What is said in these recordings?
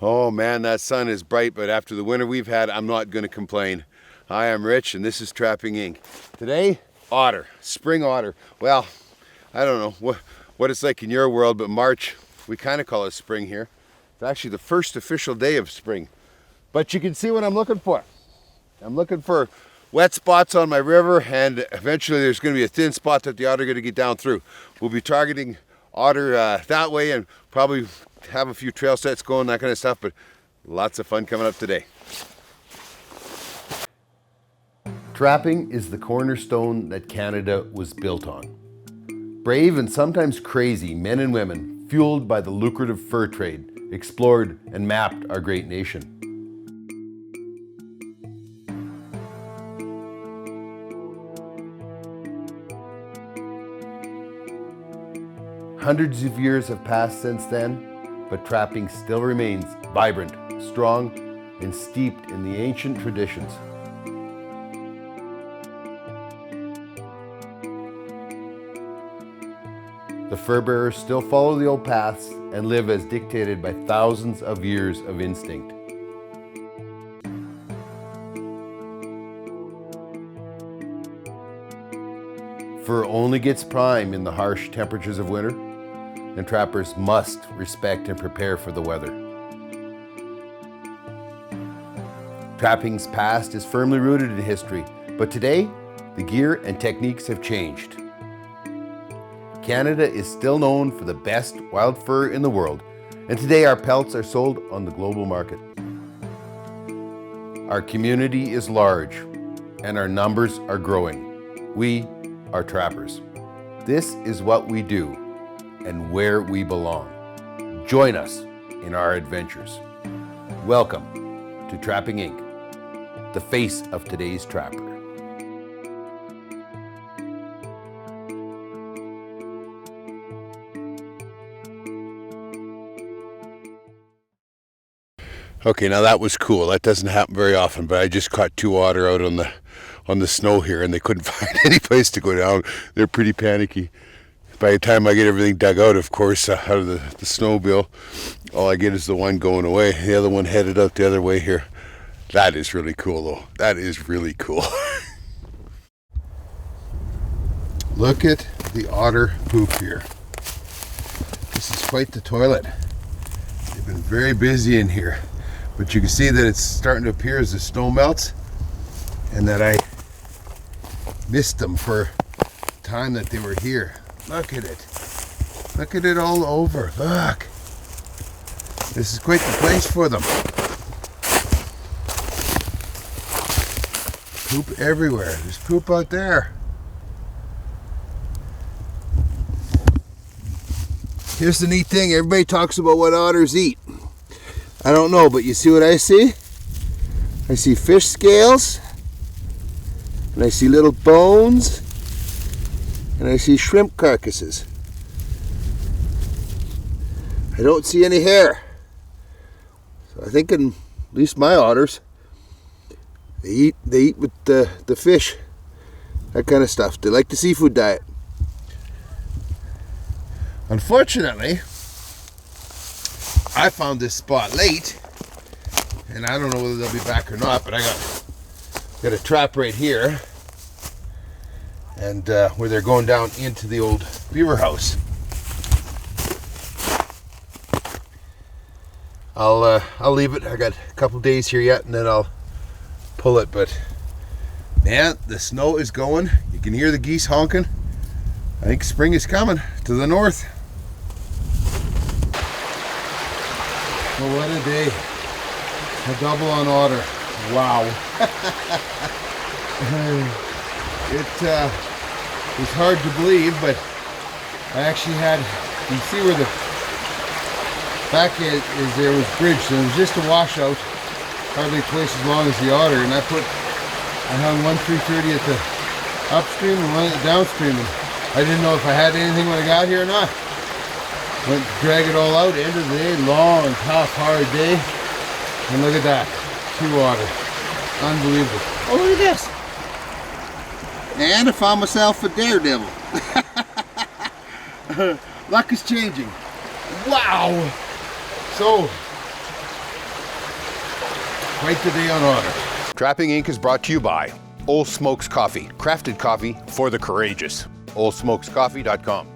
Oh man, that sun is bright, but after the winter we've had, I'm not going to complain. Hi, I'm Rich, and this is Trapping Inc. Today, otter, spring otter. Well, I don't know what it's like in your world, but March, we kind of call it spring here. It's actually the first official day of spring. But you can see what I'm looking for. I'm looking for wet spots on my river, and eventually there's going to be a thin spot that the otter are going to get down through. We'll be targeting otter that way, and probably have a few trail sets going, that kind of stuff, but lots of fun coming up today. Trapping is the cornerstone that Canada was built on. Brave and sometimes crazy men and women, fueled by the lucrative fur trade, explored and mapped our great nation. Hundreds of years have passed since then, but trapping still remains vibrant, strong, and steeped in the ancient traditions. The fur bearers still follow the old paths and live as dictated by thousands of years of instinct. Fur only gets prime in the harsh temperatures of winter, and trappers must respect and prepare for the weather. Trapping's past is firmly rooted in history, but today, the gear and techniques have changed. Canada is still known for the best wild fur in the world, and today our pelts are sold on the global market. Our community is large, and our numbers are growing. We are trappers. This is what we do and where we belong. Join us in our adventures. Welcome to Trapping Inc., the face of today's trapper. Okay, now that was cool. That doesn't happen very often, but I just caught two otter out on the snow here, and they couldn't find any place to go down. They're pretty panicky. By the time I get everything dug out, of course, out of the snowmobile, all I get is the one going away. The other one headed out the other way here. That is really cool, though. That is really cool. Look at the otter poop here. This is quite the toilet. They've been very busy in here. But you can see that it's starting to appear as the snow melts, and that I missed them for the time that they were here. Look at it. Look at it all over. Look. This is quite the place for them. Poop everywhere. There's poop out there. Here's the neat thing. Everybody talks about what otters eat. I don't know, but you see what I see? I see fish scales, and I see little bones, and I see shrimp carcasses. I don't see any hair. So I think in at least my otters, they eat with the fish, that kind of stuff. They like the seafood diet. Unfortunately, I found this spot late, and I don't know whether they'll be back or not, but I got a trap right here, and where they're going down into the old beaver house. I'll leave it. I got a couple days here yet, and then I'll pull it. But man, the snow is going. You can hear the geese honking. I think spring is coming to the north. Well, what a day. A double on otter. Wow. It was hard to believe, but I actually had, you see where the back is there was bridged, and it was just a washout, hardly twice as long as the otter, and I hung one 330 at the upstream and one at the downstream, and I didn't know if I had anything when I got here or not. Went to drag it all out. End of the day, long, tough, hard day. And look at that. Two otter. Unbelievable. Oh, look at this. And I found myself a daredevil. Luck is changing. Wow. So, quite the day on otter. Trapping Inc. is brought to you by Old Smokes Coffee, crafted coffee for the courageous. oldsmokescoffee.com.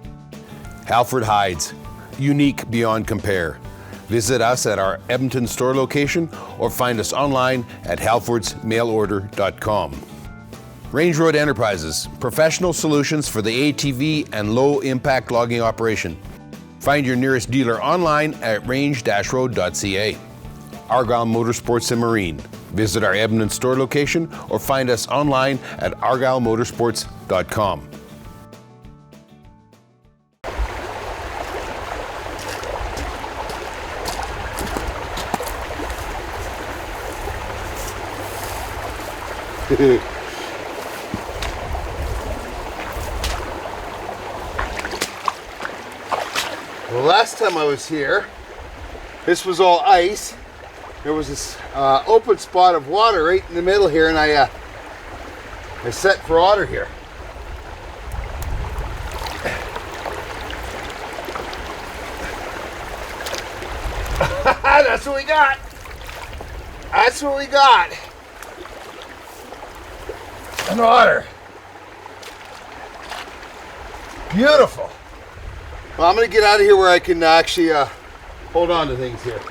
Halford Hides, unique beyond compare. Visit us at our Edmonton store location or find us online at halfordsmailorder.com. Range Road Enterprises, professional solutions for the ATV and low-impact logging operation. Find your nearest dealer online at range-road.ca. Argyle Motorsports and Marine. Visit our Edmonton store location or find us online at argylemotorsports.com. Well, last time I was here, this was all ice. There was this open spot of water right in the middle here, and I set for otter here. That's what we got. That's what we got. An otter. Beautiful. Well, I'm going to get out of here where I can actually hold on to things here.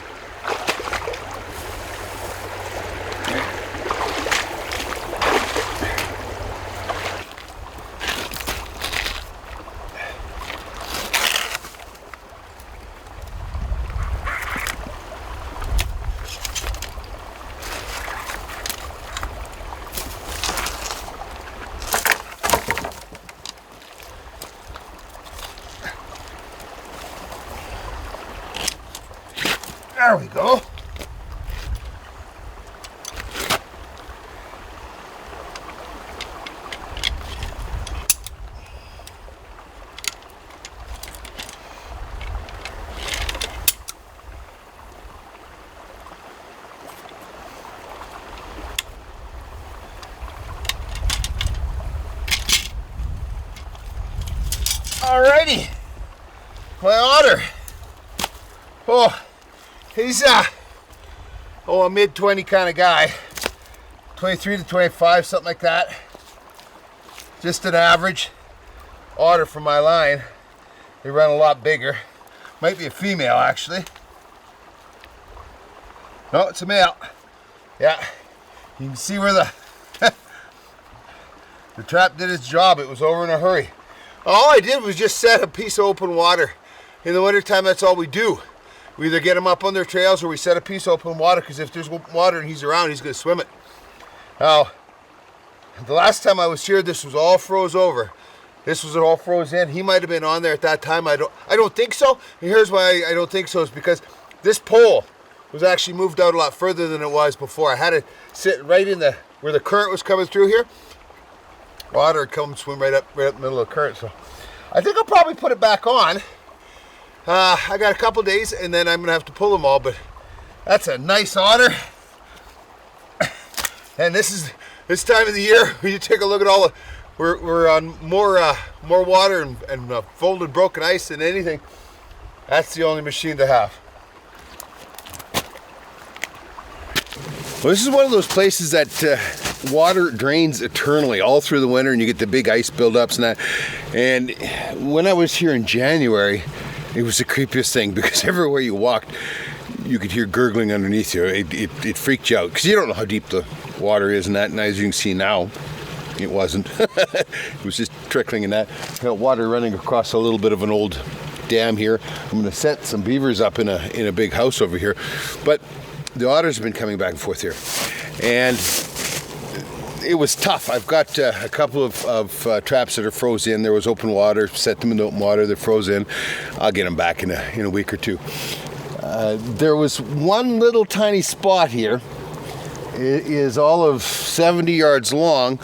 There we go. Alrighty, my otter. Oh. He's a mid-20 kind of guy, 23 to 25, something like that. Just an average otter for my line. They run a lot bigger. Might be a female, actually. No, it's a male. Yeah, you can see where the the trap did its job. It was over in a hurry. All I did was just set a piece of open water. In the wintertime, that's all we do. We either get them up on their trails or we set a piece of open water, because if there's water and he's around, he's going to swim it. Now, the last time I was here, this was all froze over. This was all froze in. He might have been on there at that time. I don't think so. And here's why I don't think so, is because this pole was actually moved out a lot further than it was before. I had to sit right in where the current was coming through here. Water would come and swim right up the middle of the current. So I think I'll probably put it back on. I got a couple days and then I'm gonna have to pull them all, but that's a nice otter. And this time of the year when you take a look at all the, we're on more water and folded broken ice than anything. That's the only machine to have. Well, this is one of those places that water drains eternally all through the winter, and you get the big ice buildups and that. And when I was here in January, it was the creepiest thing, because everywhere you walked, you could hear gurgling underneath you. It freaked you out, because you don't know how deep the water is and that. And as you can see now, it wasn't. It was just trickling in that. Got water running across a little bit of an old dam here. I'm going to set some beavers up in a big house over here. But the otters have been coming back and forth here. And it was tough. I've got a couple of traps that are frozen in. There was open water, set them in the open water, they're frozen. I'll get them back in a week or two. There was one little tiny spot here. It is all of 70 yards long,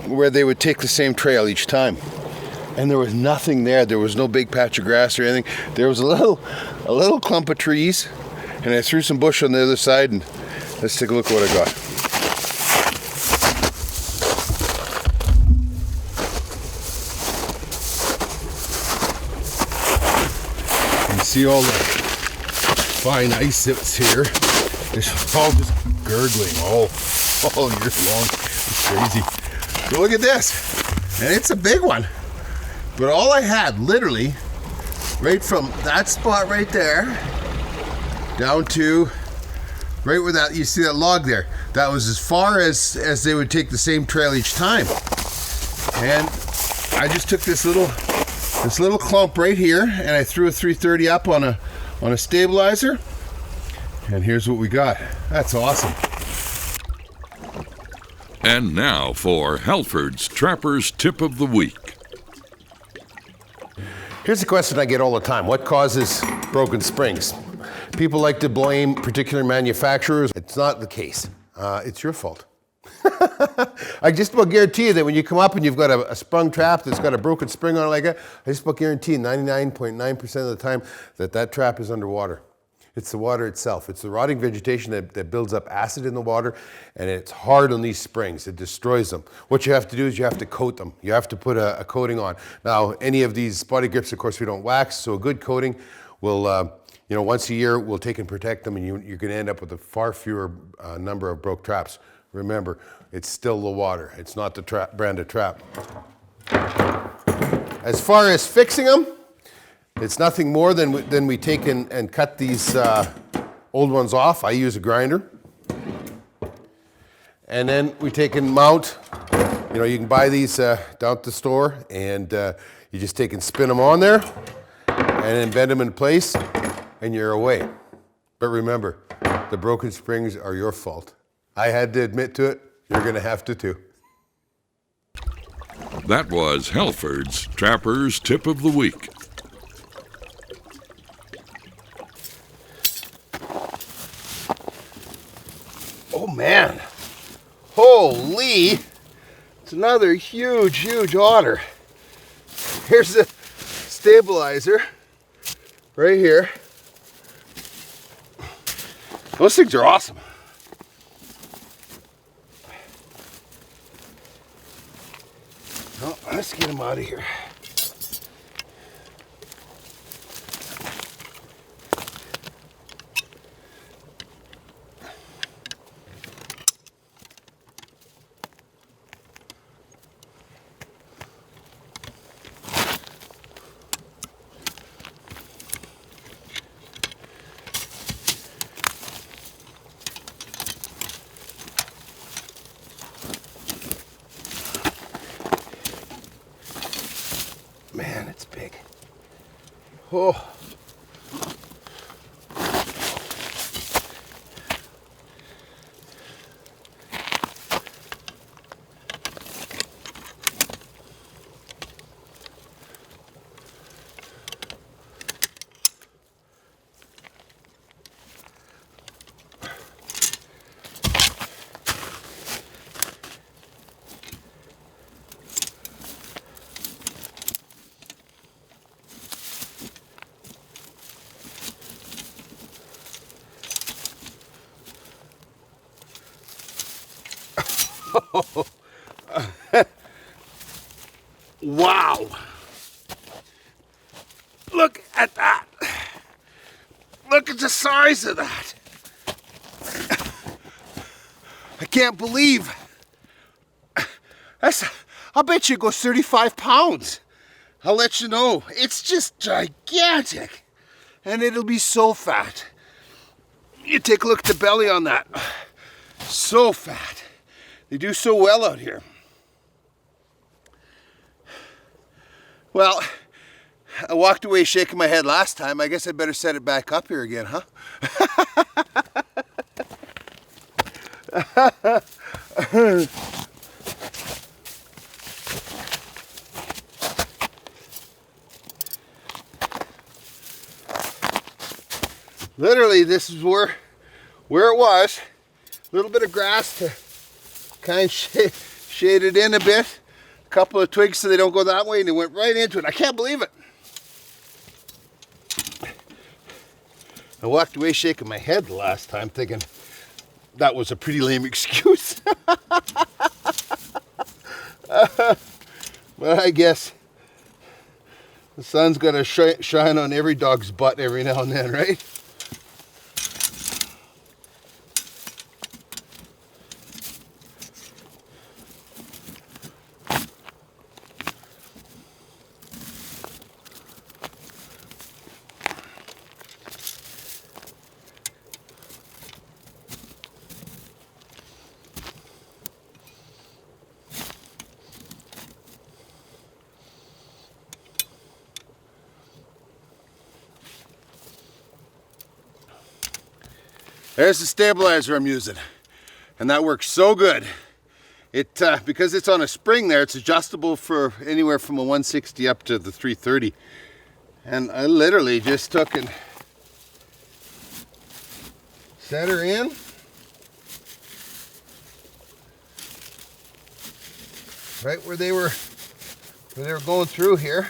where they would take the same trail each time. And there was nothing there. There was no big patch of grass or anything. There was a little clump of trees, and I threw some bush on the other side, and let's take a look at what I got. You can see all the fine ice that's here. It's all just gurgling all year long. It's crazy. So look at this. And it's a big one. But all I had, literally, right from that spot right there, down to right where that, you see that log there, that was as far as they would take the same trail each time. And I just took this little clump right here, and I threw a 330 up on a stabilizer, and here's what we got. That's awesome. And now for Halford's Trapper's Tip of the Week. Here's a question I get all the time. What causes broken springs? People like to blame particular manufacturers. It's not the case. It's your fault. I just about guarantee you that when you come up and you've got a sprung trap that's got a broken spring on it like that, I just about guarantee 99.9% of the time that trap is underwater. It's the water itself. It's the rotting vegetation that builds up acid in the water, and it's hard on these springs. It destroys them. What you have to do is you have to coat them. You have to put a coating on. Now, any of these body grips, of course, we don't wax, so a good coating will, once a year, will take and protect them, and you're going to end up with a far fewer number of broke traps. Remember, it's still the water. It's not the brand of trap. As far as fixing them, it's nothing more than we take and cut these old ones off. I use a grinder. And then we take and mount. You can buy these down at the store, and you just take and spin them on there and then bend them in place, and you're away. But remember, the broken springs are your fault. I had to admit to it. You're going to have to too. That was Halford's Trapper's Tip of the Week. Oh man, holy, it's another huge otter. Here's the stabilizer right here. Those things are awesome. Oh, let's get them out of here. Man, it's big. Oh. Wow. Look at that. Look at the size of that. I can't believe. I'll bet you it goes 35 pounds. I'll let you know. It's just gigantic. And it'll be so fat. You take a look at the belly on that. So fat. They do so well out here. Well, I walked away shaking my head last time. I guess I better set it back up here again, huh? Literally, this is where it was. A little bit of grass to kind of shade it in a bit. A couple of twigs so they don't go that way, and they went right into it. I can't believe it. I walked away shaking my head the last time thinking that was a pretty lame excuse. But I guess the sun's got to shine on every dog's butt every now and then, right? There's the stabilizer I'm using, and that works so good. It because it's on a spring there, it's adjustable for anywhere from a 160 up to the 330. And I literally just took and set her in. Right where they were going through here.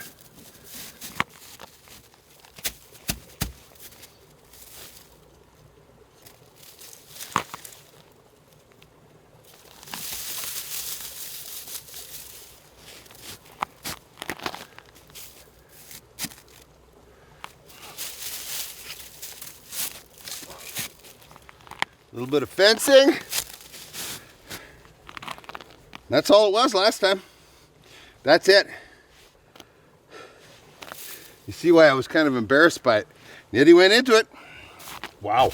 A little bit of fencing. That's all it was last time. That's it. You see why I was kind of embarrassed by it. Yet he went into it. Wow.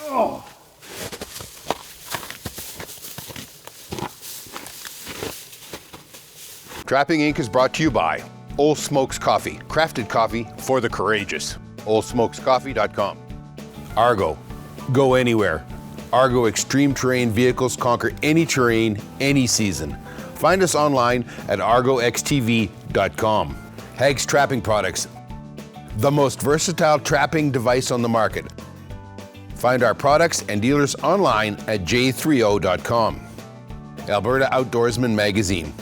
Oh. Trapping Inc. is brought to you by Old Smokes Coffee, crafted coffee for the courageous. oldsmokescoffee.com. Argo, go anywhere. Argo extreme terrain vehicles conquer any terrain, any season. Find us online at argoxtv.com. Hags Trapping Products, the most versatile trapping device on the market. Find our products and dealers online at j30.com. Alberta Outdoorsman Magazine,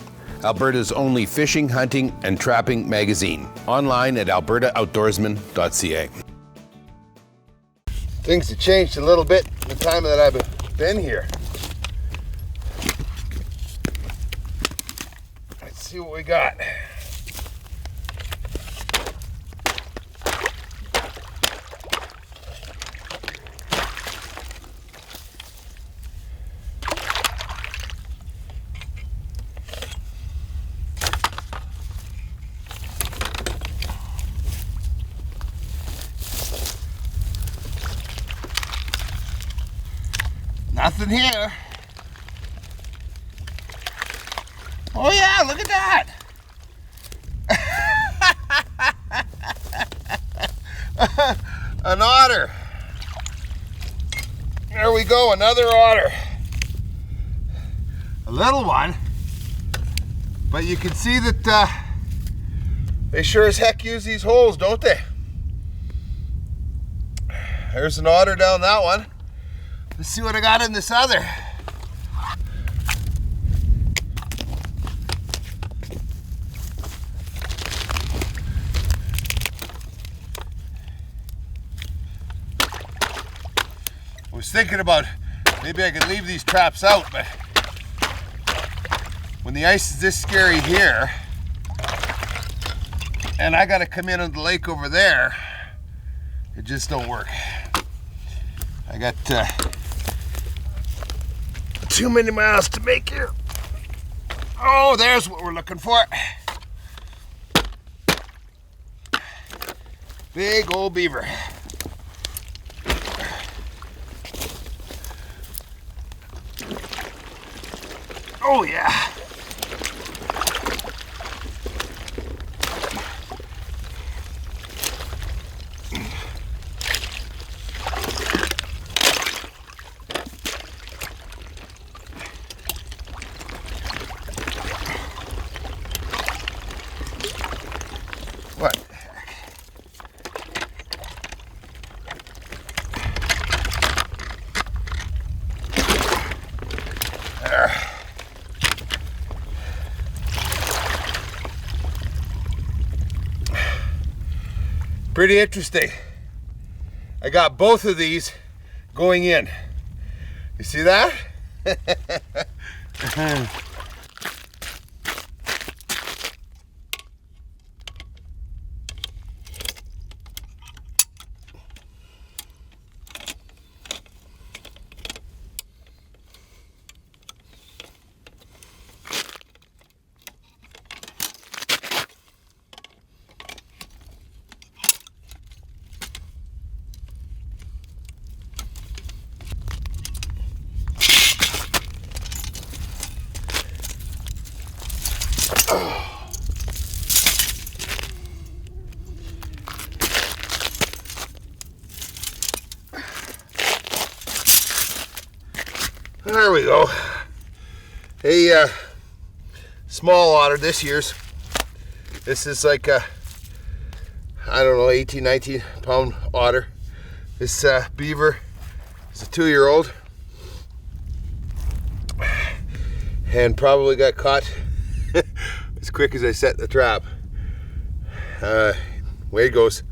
Alberta's only fishing, hunting, and trapping magazine. Online at albertaoutdoorsman.ca. Things have changed a little bit in the time that I've been here. Let's see what we got. Nothing here. Oh yeah, look at that. An otter. There we go, another otter. A little one, but you can see that they sure as heck use these holes, don't they? There's an otter down that one. Let's see what I got in this other. I was thinking about maybe I could leave these traps out, but when the ice is this scary here, and I gotta come in on the lake over there, it just don't work. I got too many miles to make here. Oh, there's what we're looking for. Big old beaver. Oh yeah. What? There. Pretty interesting. I got both of these going in. You see that? There we go. A small otter this year's. This is like a, I don't know, 18, 19 pound otter. This beaver is a 2-year-old and probably got caught as quick as I set the trap. Way it goes.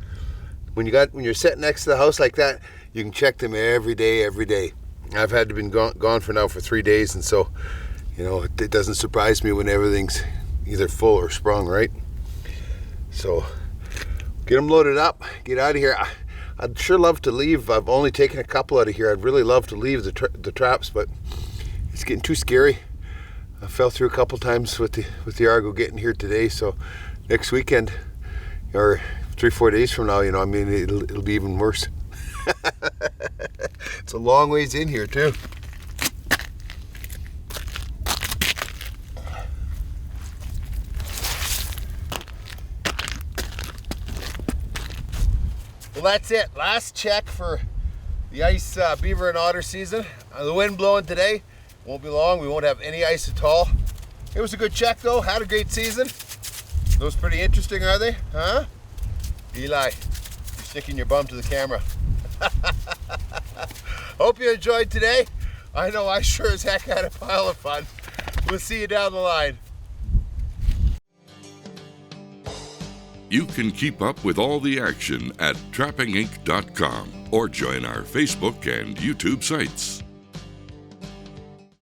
When you're sitting next to the house like that, you can check them every day. I've had to been gone for 3 days, and so, you know, it doesn't surprise me when everything's either full or sprung, right? So, get them loaded up, get out of here. I'd sure love to leave. I've only taken a couple out of here. I'd really love to leave the traps, but it's getting too scary. I fell through a couple times with the Argo getting here today, so next weekend, or 3-4 days from now, you know, I mean, it'll be even worse. It's a long ways in here too. Well, that's it. Last check for the ice beaver and otter season. The wind blowing today. Won't be long. We won't have any ice at all. It was a good check though. Had a great season. Those pretty interesting, are they? Huh? Eli, you're sticking your bum to the camera. Hope you enjoyed today. I know I sure as heck had a pile of fun. We'll see you down the line. You can keep up with all the action at trappinginc.com or join our Facebook and YouTube sites.